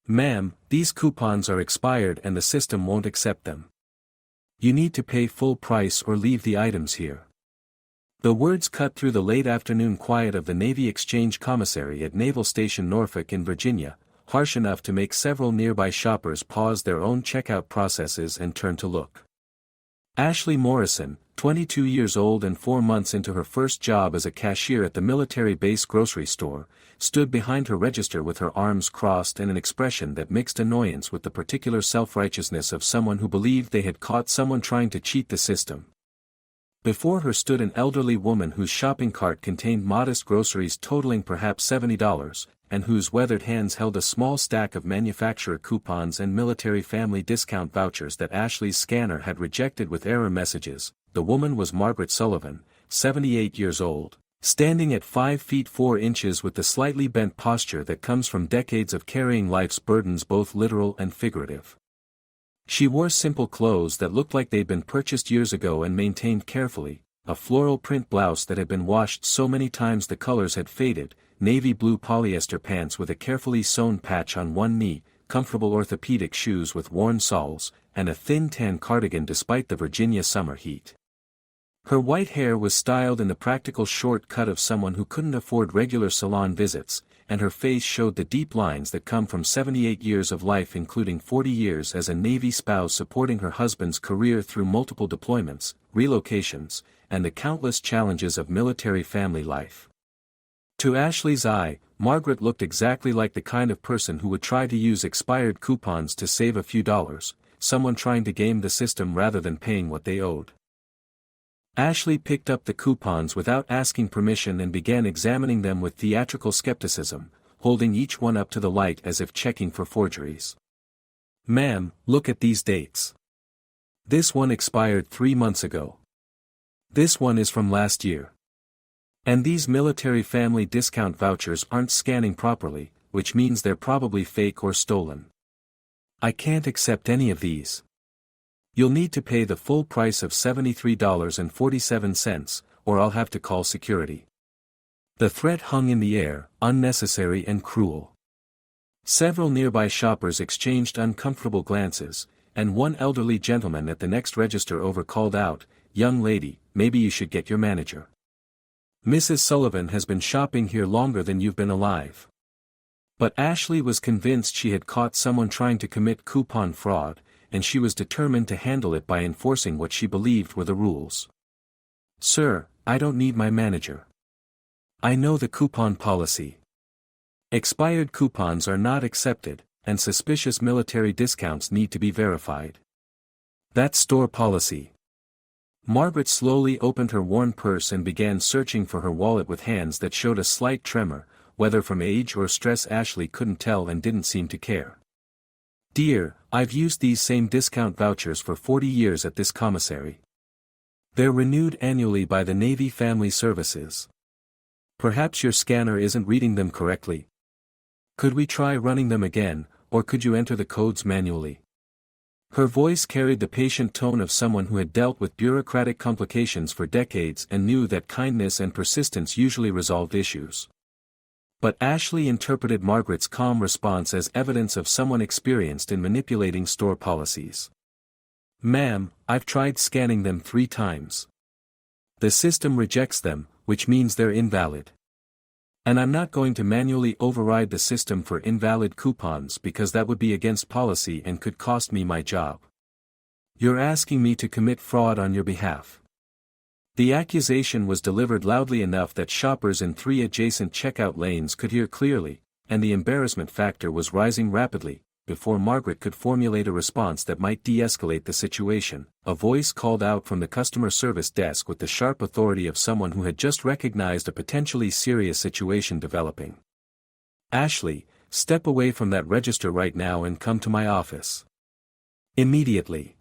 Ma'am, these coupons are expired and the system won't accept them. You need to pay full price or leave the items here. The words cut through the late afternoon quiet of the Navy Exchange Commissary at Naval Station Norfolk in Virginia, harsh enough to make several nearby shoppers pause their own checkout processes and turn to look. Ashley Morrison, 22 years old and 4 months into her first job as a cashier at the military base grocery store, stood behind her register with her arms crossed and an expression that mixed annoyance with the particular self-righteousness of someone who believed they had caught someone trying to cheat the system. Before her stood an elderly woman whose shopping cart contained modest groceries totaling perhaps $70, and whose weathered hands held a small stack of manufacturer coupons and military family discount vouchers that Ashley's scanner had rejected with error messages. The woman was Margaret Sullivan, 78 years old, standing at 5 feet 4 inches with the slightly bent posture that comes from decades of carrying life's burdens, both literal and figurative. She wore simple clothes that looked like they'd been purchased years ago and maintained carefully, a floral print blouse that had been washed so many times the colors had faded, navy blue polyester pants with a carefully sewn patch on one knee, comfortable orthopedic shoes with worn soles, and a thin tan cardigan despite the Virginia summer heat. Her white hair was styled in the practical short cut of someone who couldn't afford regular salon visits, and her face showed the deep lines that come from 78 years of life, including 40 years as a Navy spouse supporting her husband's career through multiple deployments, relocations, and the countless challenges of military family life. To Ashley's eye, Margaret looked exactly like the kind of person who would try to use expired coupons to save a few dollars, someone trying to game the system rather than paying what they owed. Ashley picked up the coupons without asking permission and began examining them with theatrical skepticism, holding each one up to the light as if checking for forgeries. Ma'am, look at these dates. This one expired 3 months ago. This one is from last year. And these military family discount vouchers aren't scanning properly, which means they're probably fake or stolen. I can't accept any of these. You'll need to pay the full price of $73.47, or I'll have to call security. The threat hung in the air, unnecessary and cruel. Several nearby shoppers exchanged uncomfortable glances, and one elderly gentleman at the next register over called out, "Young lady, maybe you should get your manager. Mrs. Sullivan has been shopping here longer than you've been alive." But Ashley was convinced she had caught someone trying to commit coupon fraud, and she was determined to handle it by enforcing what she believed were the rules. "Sir, I don't need my manager. I know the coupon policy. Expired coupons are not accepted, and suspicious military discounts need to be verified. That's store policy." Margaret slowly opened her worn purse and began searching for her wallet with hands that showed a slight tremor, whether from age or stress Ashley couldn't tell and didn't seem to care. "Dear, I've used these same discount vouchers for 40 years at this commissary. They're renewed annually by the Navy Family Services. Perhaps your scanner isn't reading them correctly. Could we try running them again, or could you enter the codes manually?" Her voice carried the patient tone of someone who had dealt with bureaucratic complications for decades and knew that kindness and persistence usually resolved issues. But Ashley interpreted Margaret's calm response as evidence of someone experienced in manipulating store policies. "Ma'am, I've tried scanning them 3 times. The system rejects them, which means they're invalid. And I'm not going to manually override the system for invalid coupons because that would be against policy and could cost me my job. You're asking me to commit fraud on your behalf." The accusation was delivered loudly enough that shoppers in 3 adjacent checkout lanes could hear clearly, and the embarrassment factor was rising rapidly. Before Margaret could formulate a response that might de-escalate the situation, a voice called out from the customer service desk with the sharp authority of someone who had just recognized a potentially serious situation developing. "Ashley, step away from that register right now and come to my office. Immediately."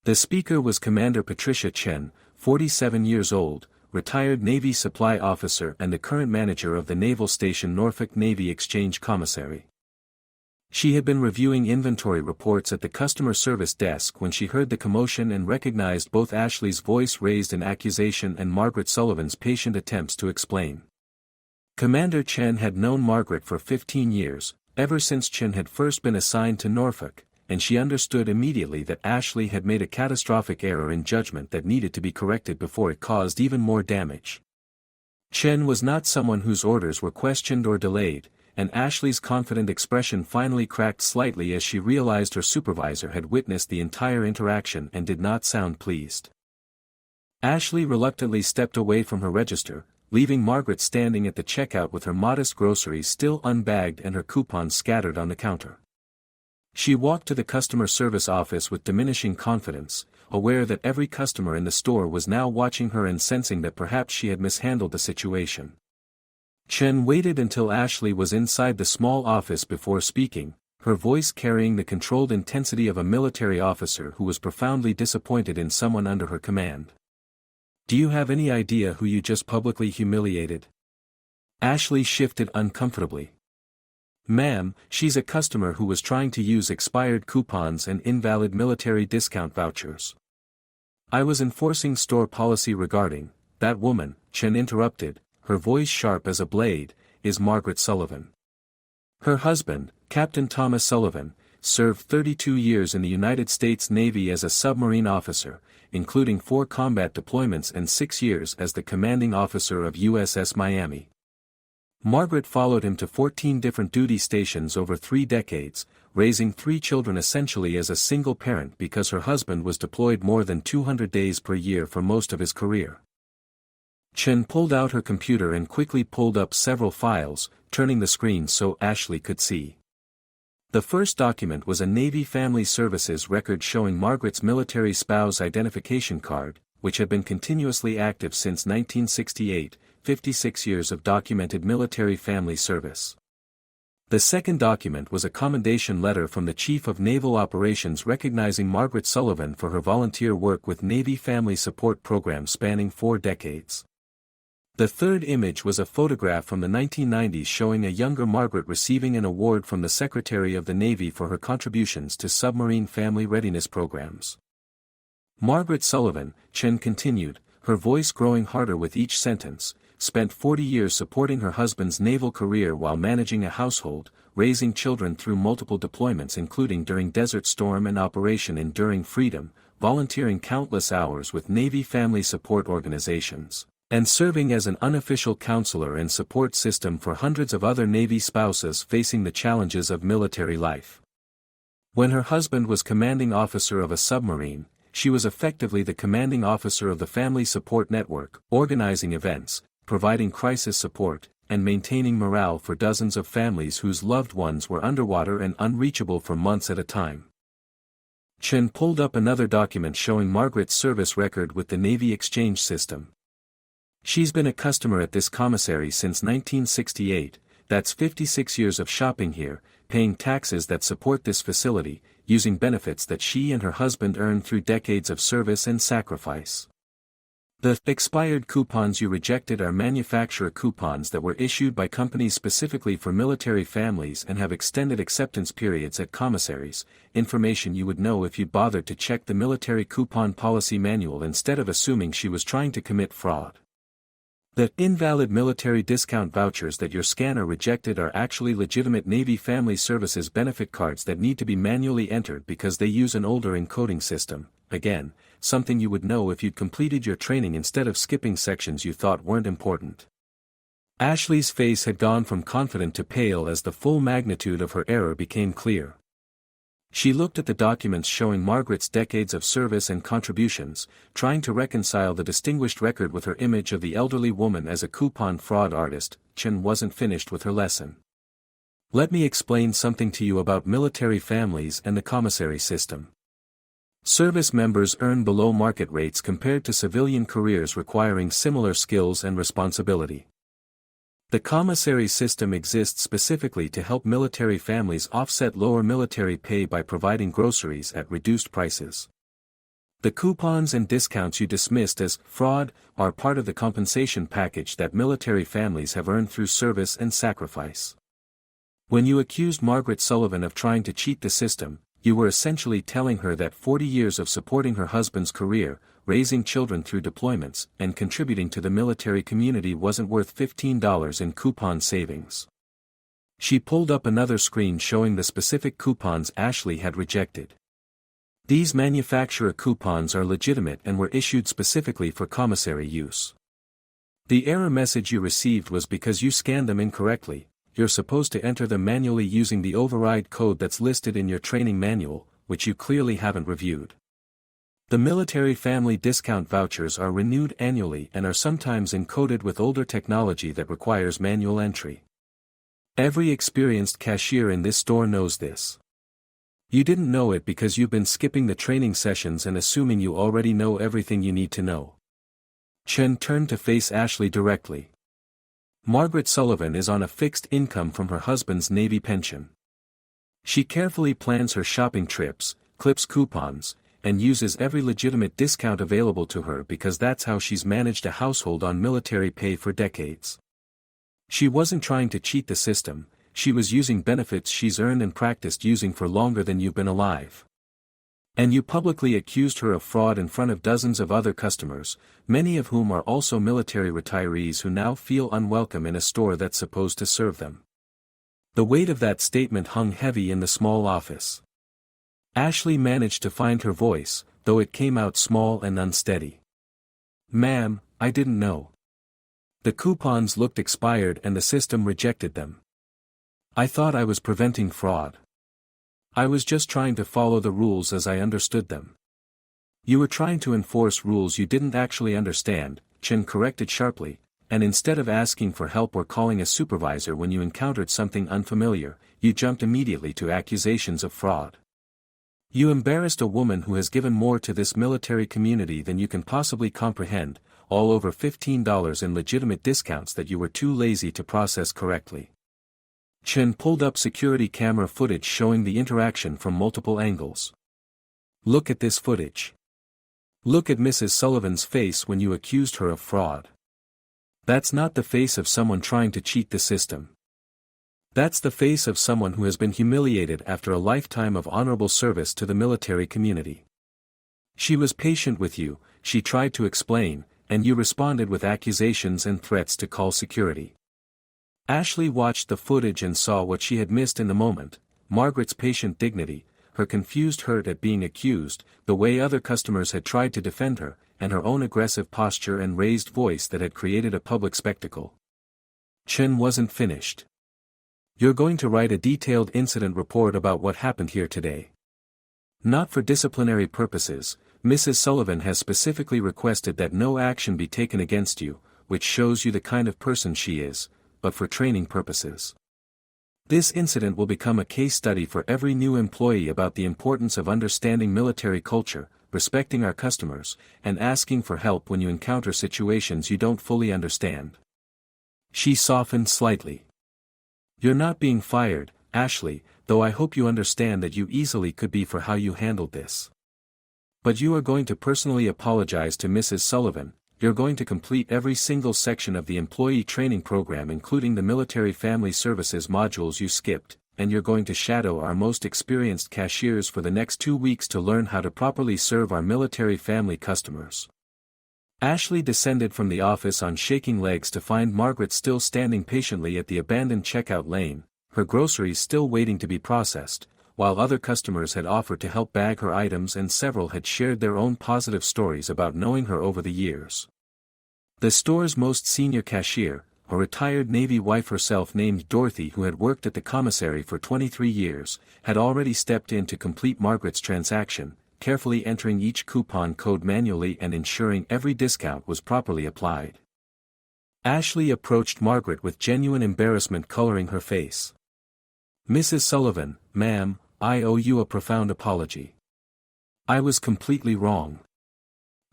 The speaker was Commander Patricia Chen, 47 years old, retired Navy supply officer and the current manager of the Naval Station Norfolk Navy Exchange Commissary. She had been reviewing inventory reports at the customer service desk when she heard the commotion and recognized both Ashley's voice raised in accusation and Margaret Sullivan's patient attempts to explain. Commander Chen had known Margaret for 15 years, ever since Chen had first been assigned to Norfolk, and she understood immediately that Ashley had made a catastrophic error in judgment that needed to be corrected before it caused even more damage. Chen was not someone whose orders were questioned or delayed, and Ashley's confident expression finally cracked slightly as she realized her supervisor had witnessed the entire interaction and did not sound pleased. Ashley reluctantly stepped away from her register, leaving Margaret standing at the checkout with her modest groceries still unbagged and her coupons scattered on the counter. She walked to the customer service office with diminishing confidence, aware that every customer in the store was now watching her and sensing that perhaps she had mishandled the situation. Chen waited until Ashley was inside the small office before speaking, her voice carrying the controlled intensity of a military officer who was profoundly disappointed in someone under her command. "Do you have any idea who you just publicly humiliated?" Ashley shifted uncomfortably. "Ma'am, she's a customer who was trying to use expired coupons and invalid military discount vouchers. I was enforcing store policy regarding that woman," Chen interrupted, her voice sharp as a blade, "is Margaret Sullivan. Her husband, Captain Thomas Sullivan, served 32 years in the United States Navy as a submarine officer, including 4 combat deployments and 6 years as the commanding officer of USS Miami. Margaret followed him to 14 different duty stations over 3 decades, raising 3 children essentially as a single parent because her husband was deployed more than 200 days per year for most of his career." Chen pulled out her computer and quickly pulled up several files, turning the screen so Ashley could see. The first document was a Navy Family Services record showing Margaret's military spouse identification card, which had been continuously active since 1968, 56 years of documented military family service. The second document was a commendation letter from the Chief of Naval Operations recognizing Margaret Sullivan for her volunteer work with Navy Family Support programs spanning 4 decades. The third image was a photograph from the 1990s showing a younger Margaret receiving an award from the Secretary of the Navy for her contributions to submarine family readiness programs. Margaret Sullivan, Chen continued, her voice growing harder with each sentence, spent 40 years supporting her husband's naval career while managing a household, raising children through multiple deployments including during Desert Storm and Operation Enduring Freedom, volunteering countless hours with Navy family support organizations, and serving as an unofficial counselor and support system for hundreds of other Navy spouses facing the challenges of military life. When her husband was commanding officer of a submarine, she was effectively the commanding officer of the Family Support Network, organizing events, providing crisis support, and maintaining morale for dozens of families whose loved ones were underwater and unreachable for months at a time. Chen pulled up another document showing Margaret's service record with the Navy exchange system. "She's been a customer at this commissary since 1968, that's 56 years of shopping here, paying taxes that support this facility, using benefits that she and her husband earned through decades of service and sacrifice. The expired coupons you rejected are manufacturer coupons that were issued by companies specifically for military families and have extended acceptance periods at commissaries, information you would know if you'd bothered to check the military coupon policy manual instead of assuming she was trying to commit fraud. The invalid military discount vouchers that your scanner rejected are actually legitimate Navy Family Services benefit cards that need to be manually entered because they use an older encoding system, again, something you would know if you'd completed your training instead of skipping sections you thought weren't important." Ashley's face had gone from confident to pale as the full magnitude of her error became clear. She looked at the documents showing Margaret's decades of service and contributions, trying to reconcile the distinguished record with her image of the elderly woman as a coupon fraud artist. Chen wasn't finished with her lesson. "Let me explain something to you about military families and the commissary system. Service members earn below market rates compared to civilian careers requiring similar skills and responsibility. The commissary system exists specifically to help military families offset lower military pay by providing groceries at reduced prices. The coupons and discounts you dismissed as fraud are part of the compensation package that military families have earned through service and sacrifice. When you accused Margaret Sullivan of trying to cheat the system, you were essentially telling her that 40 years of supporting her husband's career, raising children through deployments, and contributing to the military community wasn't worth $15 in coupon savings. She pulled up another screen showing the specific coupons Ashley had rejected. These manufacturer coupons are legitimate and were issued specifically for commissary use. The error message you received was because you scanned them incorrectly. You're supposed to enter them manually using the override code that's listed in your training manual, which you clearly haven't reviewed. The military family discount vouchers are renewed annually and are sometimes encoded with older technology that requires manual entry. Every experienced cashier in this store knows this. You didn't know it because you've been skipping the training sessions and assuming you already know everything you need to know. Chen turned to face Ashley directly. Margaret Sullivan is on a fixed income from her husband's Navy pension. She carefully plans her shopping trips, clips coupons, and uses every legitimate discount available to her because that's how she's managed a household on military pay for decades. She wasn't trying to cheat the system, she was using benefits she's earned and practiced using for longer than you've been alive. And you publicly accused her of fraud in front of dozens of other customers, many of whom are also military retirees who now feel unwelcome in a store that's supposed to serve them. The weight of that statement hung heavy in the small office. Ashley managed to find her voice, though it came out small and unsteady. "Ma'am, I didn't know. The coupons looked expired and the system rejected them. I thought I was preventing fraud. I was just trying to follow the rules as I understood them." "You were trying to enforce rules you didn't actually understand," Chen corrected sharply, "and instead of asking for help or calling a supervisor when you encountered something unfamiliar, you jumped immediately to accusations of fraud. You embarrassed a woman who has given more to this military community than you can possibly comprehend, all over $15 in legitimate discounts that you were too lazy to process correctly." Chen pulled up security camera footage showing the interaction from multiple angles. "Look at this footage. Look at Mrs. Sullivan's face when you accused her of fraud. That's not the face of someone trying to cheat the system. That's the face of someone who has been humiliated after a lifetime of honorable service to the military community. She was patient with you, she tried to explain, and you responded with accusations and threats to call security." Ashley watched the footage and saw what she had missed in the moment: Margaret's patient dignity, her confused hurt at being accused, the way other customers had tried to defend her, and her own aggressive posture and raised voice that had created a public spectacle. Chen wasn't finished. "You're going to write a detailed incident report about what happened here today. Not for disciplinary purposes, Mrs. Sullivan has specifically requested that no action be taken against you, which shows you the kind of person she is, but for training purposes. This incident will become a case study for every new employee about the importance of understanding military culture, respecting our customers, and asking for help when you encounter situations you don't fully understand." She softened slightly. "You're not being fired, Ashley, though I hope you understand that you easily could be for how you handled this. But you are going to personally apologize to Mrs. Sullivan. You're going to complete every single section of the employee training program including the military family services modules you skipped, and you're going to shadow our most experienced cashiers for the next 2 weeks to learn how to properly serve our military family customers." Ashley descended from the office on shaking legs to find Margaret still standing patiently at the abandoned checkout lane, her groceries still waiting to be processed, while other customers had offered to help bag her items and several had shared their own positive stories about knowing her over the years. The store's most senior cashier, a retired Navy wife herself named Dorothy who had worked at the commissary for 23 years, had already stepped in to complete Margaret's transaction, carefully entering each coupon code manually and ensuring every discount was properly applied. Ashley approached Margaret with genuine embarrassment coloring her face. "Mrs. Sullivan, ma'am, I owe you a profound apology. I was completely wrong.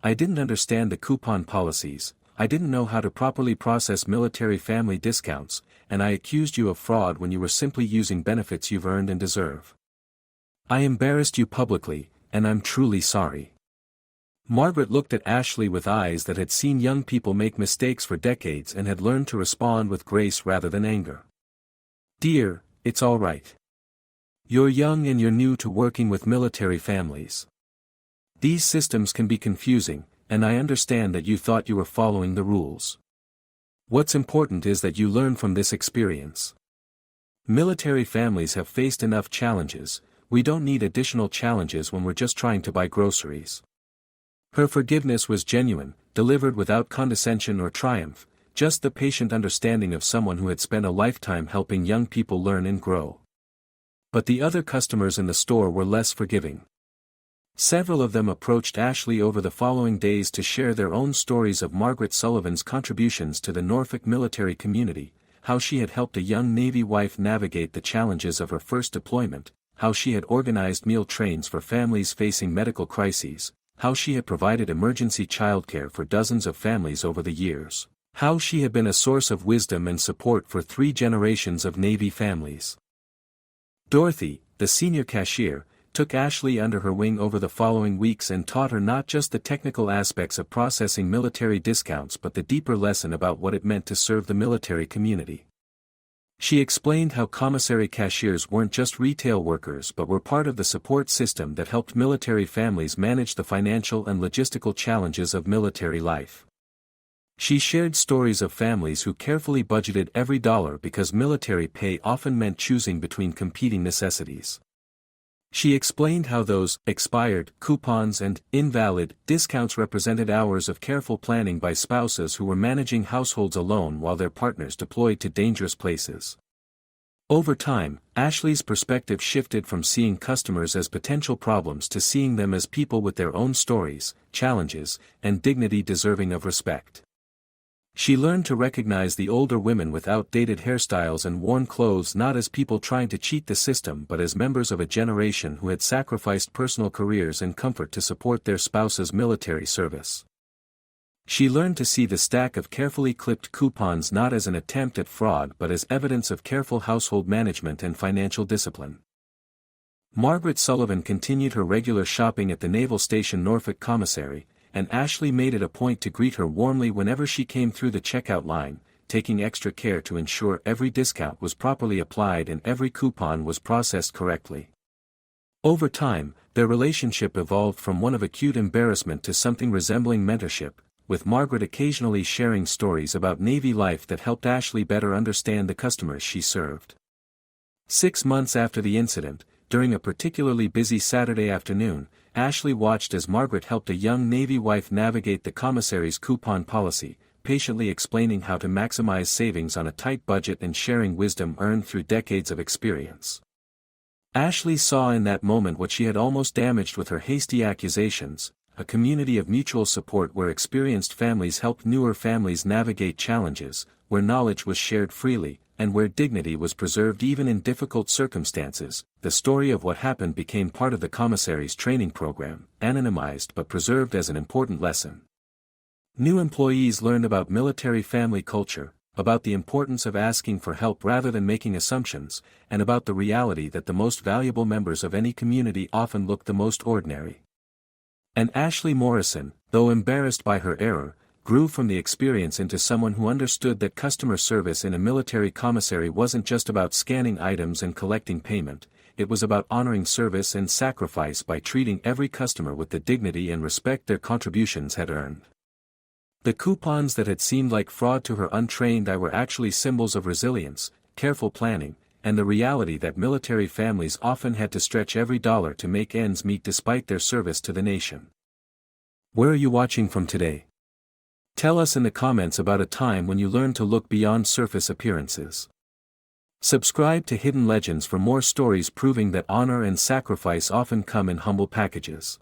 I didn't understand the coupon policies, I didn't know how to properly process military family discounts, and I accused you of fraud when you were simply using benefits you've earned and deserve. I embarrassed you publicly, and I'm truly sorry." Margaret looked at Ashley with eyes that had seen young people make mistakes for decades and had learned to respond with grace rather than anger. "Dear, it's all right. You're young and you're new to working with military families. These systems can be confusing, and I understand that you thought you were following the rules. What's important is that you learn from this experience. Military families have faced enough challenges, we don't need additional challenges when we're just trying to buy groceries. Her forgiveness was genuine, delivered without condescension or triumph, just the patient understanding of someone who had spent a lifetime helping young people learn and grow. But the other customers in the store were less forgiving. Several of them approached Ashley over the following days to share their own stories of Margaret Sullivan's contributions to the Norfolk military community, how she had helped a young Navy wife navigate the challenges of her first deployment, how she had organized meal trains for families facing medical crises, how she had provided emergency childcare for dozens of families over the years, how she had been a source of wisdom and support for 3 generations of Navy families. Dorothy, the senior cashier, took Ashley under her wing over the following weeks and taught her not just the technical aspects of processing military discounts but the deeper lesson about what it meant to serve the military community. She explained how commissary cashiers weren't just retail workers but were part of the support system that helped military families manage the financial and logistical challenges of military life. She shared stories of families who carefully budgeted every dollar because military pay often meant choosing between competing necessities. She explained how those expired coupons and invalid discounts represented hours of careful planning by spouses who were managing households alone while their partners deployed to dangerous places. Over time, Ashley's perspective shifted from seeing customers as potential problems to seeing them as people with their own stories, challenges, and dignity deserving of respect. She learned to recognize the older women with outdated hairstyles and worn clothes not as people trying to cheat the system but as members of a generation who had sacrificed personal careers and comfort to support their spouse's military service. She learned to see the stack of carefully clipped coupons not as an attempt at fraud but as evidence of careful household management and financial discipline. Margaret Sullivan continued her regular shopping at the Naval Station Norfolk Commissary, and Ashley made it a point to greet her warmly whenever she came through the checkout line, taking extra care to ensure every discount was properly applied and every coupon was processed correctly. Over time, their relationship evolved from one of acute embarrassment to something resembling mentorship, with Margaret occasionally sharing stories about Navy life that helped Ashley better understand the customers she served. 6 months after the incident, during a particularly busy Saturday afternoon, Ashley watched as Margaret helped a young Navy wife navigate the commissary's coupon policy, patiently explaining how to maximize savings on a tight budget and sharing wisdom earned through decades of experience. Ashley saw in that moment what she had almost damaged with her hasty accusations, a community of mutual support where experienced families helped newer families navigate challenges, where knowledge was shared freely, and where dignity was preserved even in difficult circumstances. The story of what happened became part of the commissary's training program, anonymized but preserved as an important lesson. New employees learned about military family culture, about the importance of asking for help rather than making assumptions, and about the reality that the most valuable members of any community often look the most ordinary. And Ashley Morrison, though embarrassed by her error, grew from the experience into someone who understood that customer service in a military commissary wasn't just about scanning items and collecting payment, it was about honoring service and sacrifice by treating every customer with the dignity and respect their contributions had earned. The coupons that had seemed like fraud to her untrained eye were actually symbols of resilience, careful planning, and the reality that military families often had to stretch every dollar to make ends meet despite their service to the nation. Where are you watching from today? Tell us in the comments about a time when you learned to look beyond surface appearances. Subscribe to Hidden Legends for more stories proving that honor and sacrifice often come in humble packages.